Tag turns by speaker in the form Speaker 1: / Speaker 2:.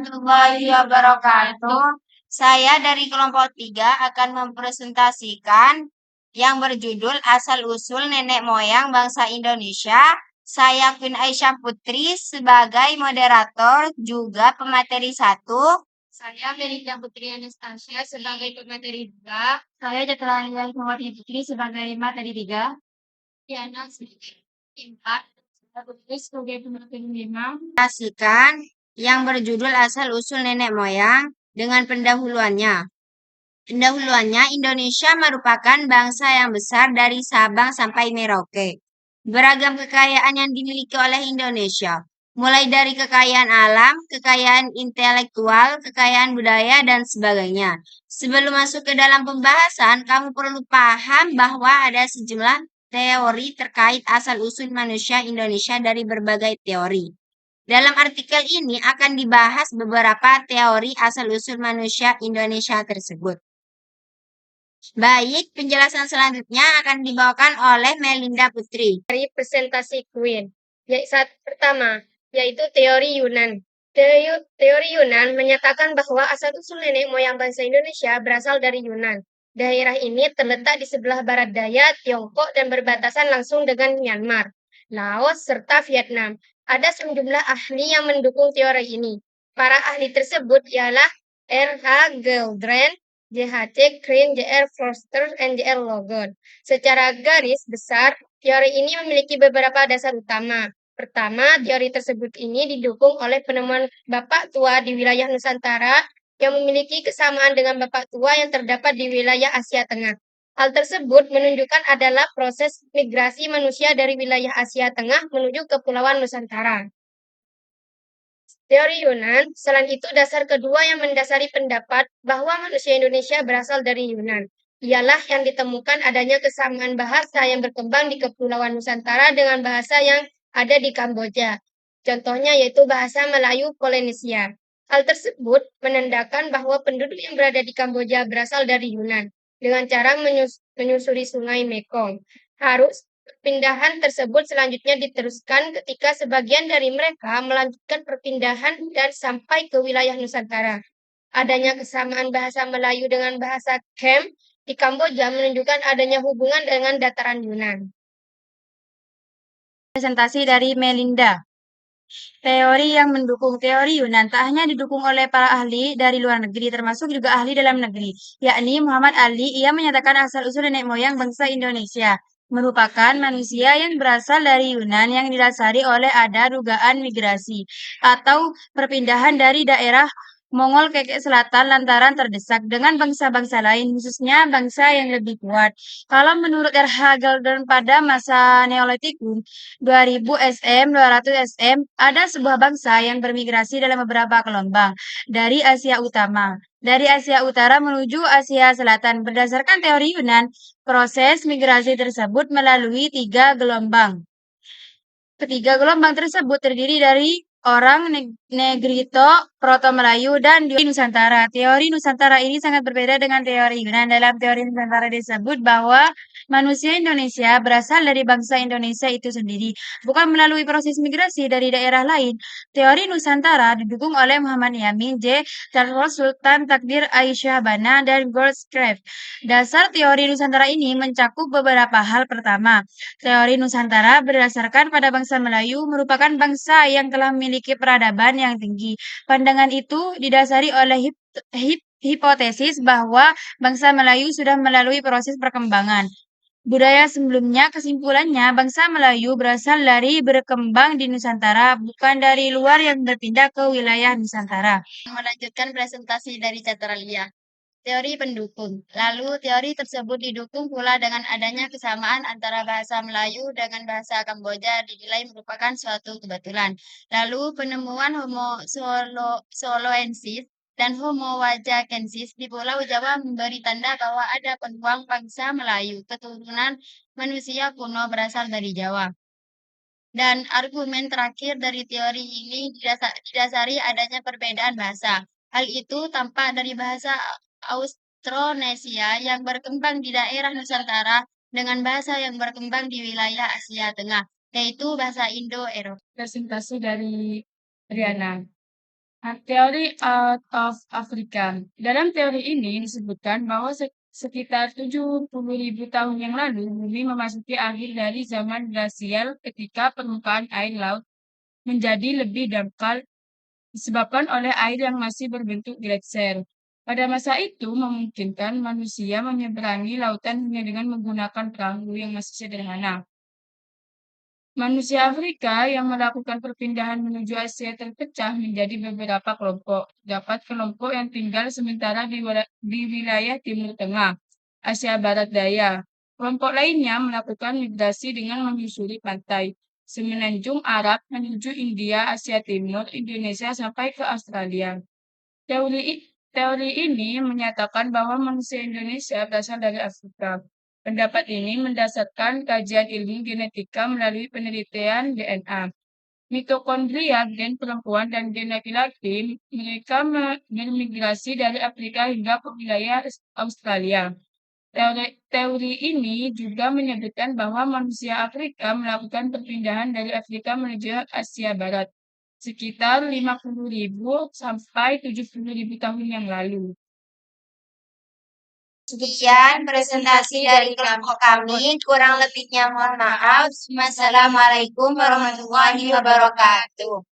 Speaker 1: warahmatullahi wabarakatuh. Saya dari kelompok 3 akan mempresentasikan yang berjudul Asal-Usul Nenek Moyang Bangsa Indonesia. Saya Queen Aisyah Putri sebagai moderator juga pemateri 1. Saya Melida Putri Anastasia sebagai pemateri 2. Saya Catralia Putri sebagai materi 3. Diana sebagai 4. Sebagai pemateri 5. Yang berjudul Asal-Usul Nenek Moyang dengan pendahuluannya. Pendahuluannya, Indonesia merupakan bangsa yang besar dari Sabang sampai Merauke. Beragam kekayaan yang dimiliki oleh Indonesia, mulai dari kekayaan alam, kekayaan intelektual, kekayaan budaya, dan sebagainya. Sebelum masuk ke dalam pembahasan, kamu perlu paham bahwa ada sejumlah teori terkait asal-usul manusia Indonesia dari berbagai teori. Dalam artikel ini akan dibahas beberapa teori asal-usul manusia Indonesia tersebut. Baik, penjelasan selanjutnya akan dibawakan oleh Melinda Putri.
Speaker 2: Dari presentasi Queen, pertama, yaitu teori Yunan. Teori Yunan menyatakan bahwa asal-usul nenek moyang bangsa Indonesia berasal dari Yunan. Daerah ini terletak di sebelah barat daya Tiongkok dan berbatasan langsung dengan Myanmar, Laos, serta Vietnam. Ada sejumlah ahli yang mendukung teori ini. Para ahli tersebut ialah R.H. Geldren, J.H.C. Green, J.R. Forster, dan J.R. Logan. Secara garis besar, teori ini memiliki beberapa dasar utama. Pertama, teori tersebut ini didukung oleh penemuan bapak tua di wilayah Nusantara yang memiliki kesamaan dengan bapak tua yang terdapat di wilayah Asia Tengah. Hal tersebut menunjukkan adalah proses migrasi manusia dari wilayah Asia Tengah menuju Kepulauan Nusantara. Teori Yunan, selain itu dasar kedua yang mendasari pendapat bahwa manusia Indonesia berasal dari Yunan, ialah yang ditemukan adanya kesamaan bahasa yang berkembang di Kepulauan Nusantara dengan bahasa yang ada di Kamboja. Contohnya yaitu bahasa Melayu Polinesia. Hal tersebut menandakan bahwa penduduk yang berada di Kamboja berasal dari Yunan dengan cara menyusuri sungai Mekong. Perpindahan tersebut selanjutnya diteruskan ketika sebagian dari mereka melanjutkan perpindahan dan sampai ke wilayah Nusantara. Adanya kesamaan bahasa Melayu dengan bahasa Khmer di Kamboja menunjukkan adanya hubungan dengan dataran Yunan.
Speaker 1: Presentasi dari Melinda. Teori yang mendukung teori Yunan tak hanya didukung oleh para ahli dari luar negeri, termasuk juga ahli dalam negeri, yakni Muhammad Ali. Ia menyatakan asal-usul nenek moyang bangsa Indonesia merupakan manusia yang berasal dari Yunan yang didasari oleh ada dugaan migrasi atau perpindahan dari daerah Mongol ke selatan lantaran terdesak dengan bangsa-bangsa lain, khususnya bangsa yang lebih kuat. Kalau menurut R.H. Geldern pada masa Neolitikum, 2000 SM, 200 SM, ada sebuah bangsa yang bermigrasi dalam beberapa gelombang dari Asia Utara menuju Asia Selatan. Berdasarkan teori Yunan, proses migrasi tersebut melalui 3 gelombang. Ketiga gelombang tersebut terdiri dari orang Negrito, Proto-Melayu, dan Nusantara. Teori Nusantara ini sangat berbeda dengan teori Yunan. Dalam teori Nusantara disebut bahwa manusia Indonesia berasal dari bangsa Indonesia itu sendiri, bukan melalui proses migrasi dari daerah lain. Teori Nusantara didukung oleh Muhammad Yamin, J. Charles Sultan Takdir Aisyah Bana, dan Goldcraft. Dasar teori Nusantara ini mencakup beberapa hal. Pertama, teori Nusantara berdasarkan pada bangsa Melayu merupakan bangsa yang telah memiliki peradaban yang tinggi. Pandangan itu didasari oleh hipotesis bahwa bangsa Melayu sudah melalui proses perkembangan budaya sebelumnya. Kesimpulannya, bangsa Melayu berasal dari berkembang di Nusantara, bukan dari luar yang berpindah ke wilayah Nusantara. Melanjutkan presentasi dari Catralia. Teori pendukung. Lalu, teori tersebut didukung pula dengan adanya kesamaan antara bahasa Melayu dengan bahasa Kamboja dinilai merupakan suatu kebetulan. Lalu, penemuan Homo soloensis dan Homo wajakensis di Pulau Jawa memberi tanda bahwa ada peluang bangsa Melayu, keturunan manusia kuno berasal dari Jawa. Dan argumen terakhir dari teori ini didasari adanya perbedaan bahasa. Hal itu tampak dari bahasa Austronesia yang berkembang di daerah Nusantara dengan bahasa yang berkembang di wilayah Asia Tengah, yaitu bahasa Indo-Eropa. Presentasi dari Riana.
Speaker 3: Teori Out of Africa. Dalam teori ini disebutkan bahwa sekitar 70.000 tahun yang lalu, bumi memasuki akhir dari zaman glasial ketika permukaan air laut menjadi lebih dangkal disebabkan oleh air yang masih berbentuk gletser. Pada masa itu, memungkinkan manusia menyeberangi lautan hanya dengan menggunakan perahu yang masih sederhana. Manusia Afrika yang melakukan perpindahan menuju Asia terpecah menjadi beberapa kelompok. Dapat kelompok yang tinggal sementara di wilayah Timur Tengah, Asia Barat Daya. Kelompok lainnya melakukan migrasi dengan menyusuri pantai, semenanjung Arab menuju India, Asia Timur, Indonesia sampai ke Australia. Teori ini menyatakan bahwa manusia Indonesia berasal dari Afrika. Pendapat ini mendasarkan kajian ilmu genetika melalui penelitian DNA. Mitokondria, gen perempuan dan gen laki-laki, mereka bermigrasi dari Afrika hingga ke wilayah Australia. Teori ini juga menyebutkan bahwa manusia Afrika melakukan perpindahan dari Afrika menuju Asia Barat sekitar 50.000 sampai 70.000 tahun yang lalu.
Speaker 1: Sekian presentasi dari kelompok kami. Kurang lebihnya mohon maaf. Wassalamualaikum warahmatullahi wabarakatuh.